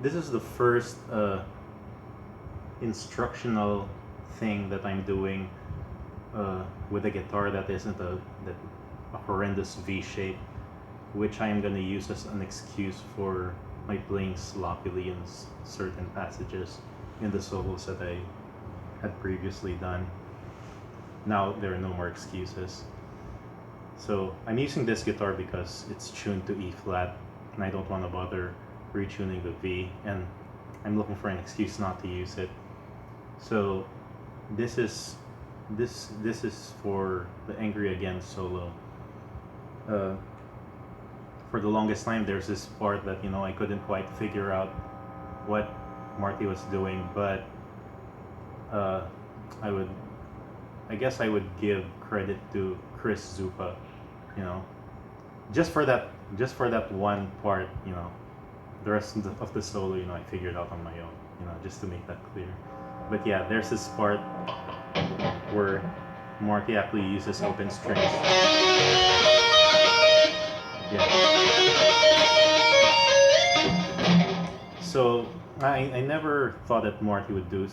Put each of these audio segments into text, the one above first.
this is the first instructional thing that I'm doing with a guitar that isn't a horrendous V shape, which I am going to use as an excuse for my playing sloppily in certain passages in the solos that I had previously done. Now there are no more excuses. So I'm using this guitar because it's tuned to E flat, and I don't want to bother retuning the V, and I'm looking for an excuse not to use it. So this is for the Angry Again solo. For the longest time, there's this part that I couldn't quite figure out what Marty was doing, but I guess I would give credit to Chris Zupa, just for that one part, the rest of the solo, I figured out on my own, just to make that clear. But yeah, there's this part where Marty actually uses open strings. Yeah. So I never thought that Marty would do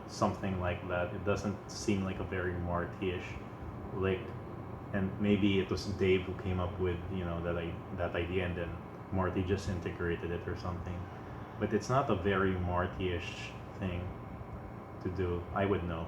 something like that. It doesn't seem like a very Marty-ish lick, and maybe it was Dave who came up with that idea, and then Marty just integrated it or something. But it's not a very Marty-ish thing to do. I would know.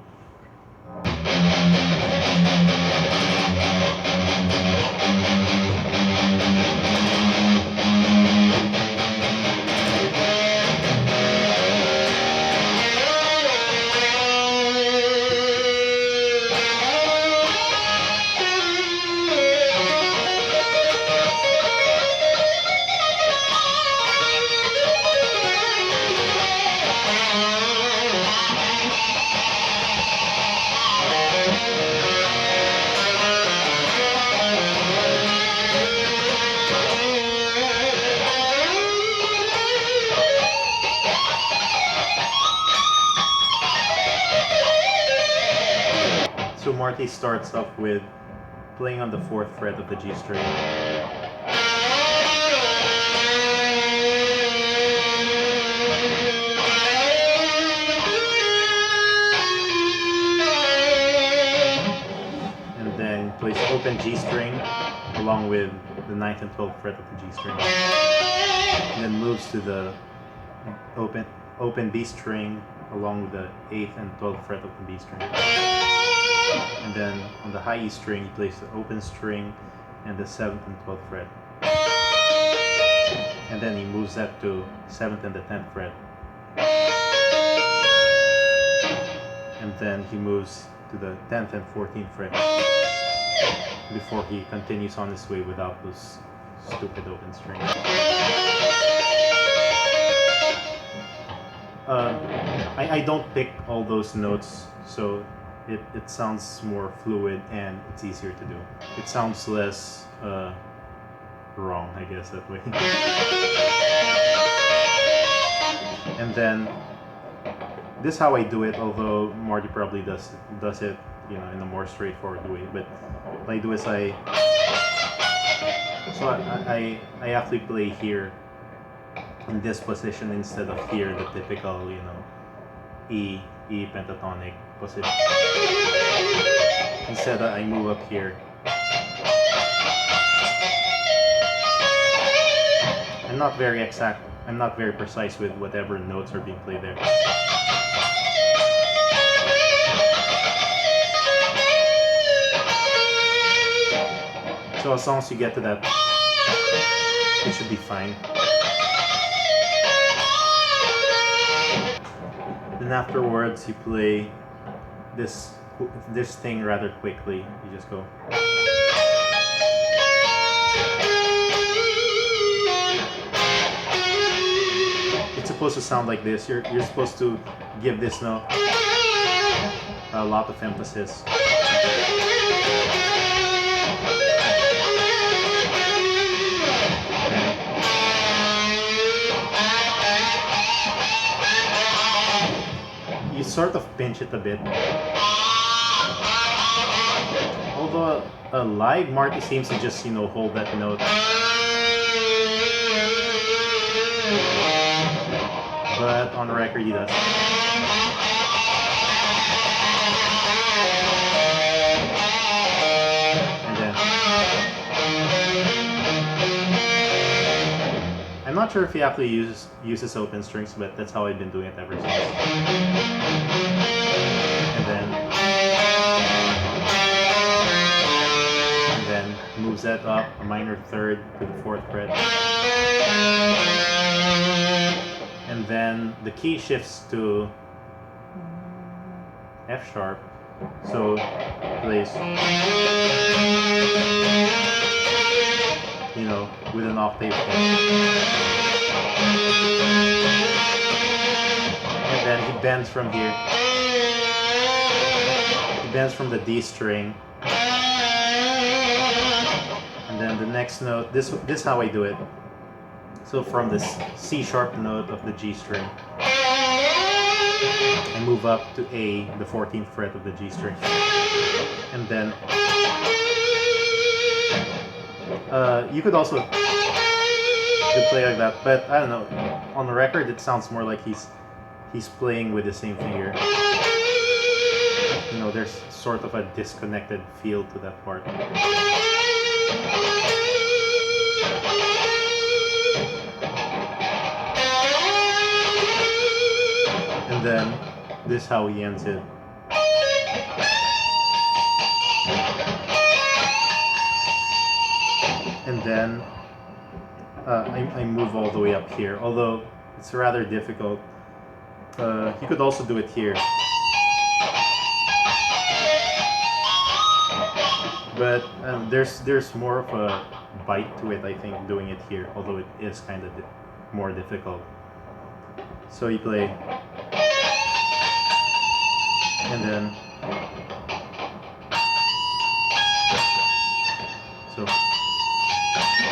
So Marty starts off with playing on the 4th fret of the G string. And then plays open G string along with the 9th and 12th fret of the G string. And then moves to the open B string along with the 8th and 12th fret of the B string. And then on the high E string, he plays the open string and the 7th and 12th fret. And then he moves that to 7th and the 10th fret. And then he moves to the 10th and 14th fret before he continues on his way without those stupid open strings. I don't pick all those notes, so it sounds more fluid and it's easier to do. It sounds less wrong, I guess, that way. And then this is how I do it, although Marty probably does it in a more straightforward way. But what I do is I actually play here in this position instead of here, the typical E pentatonic position. Instead, I move up here. I'm not very exact. I'm not very precise with whatever notes are being played there. So as long as you get to that, it should be fine. Then afterwards, you play this thing rather quickly. You just go. It's supposed to sound like this. You're supposed to give this note a lot of emphasis. You sort of pinch it a bit. Although live, Marty seems to just hold that note. but on record he does. And then I'm not sure if he actually uses open strings, but that's how I've been doing it ever since. And then moves that up a minor third to the 4th fret. And then the key shifts to F sharp, so plays, you know, with an octave hit. And then he bends from here. He bends from the D string. And then the next note, this is how I do it. So from this C sharp note of the G string, I move up to A, the 14th fret of the G string. And then you could also play like that, but I don't know. On the record, it sounds more like he's playing with the same finger. You know, there's sort of a disconnected feel to that part. And then this is how he ends it. And then I move all the way up here, although it's rather difficult. You could also do it here. But there's more of a bite to it, I think, doing it here, although it is kind of more difficult. So you play, and then so,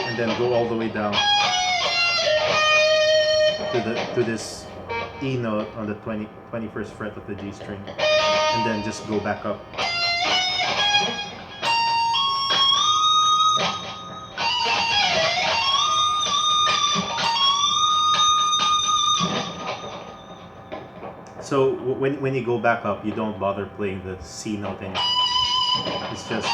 and then go all the way down to this E note on the 21st fret of the G string, and then just go back up. So when you go back up, you don't bother playing the C note anymore. It's just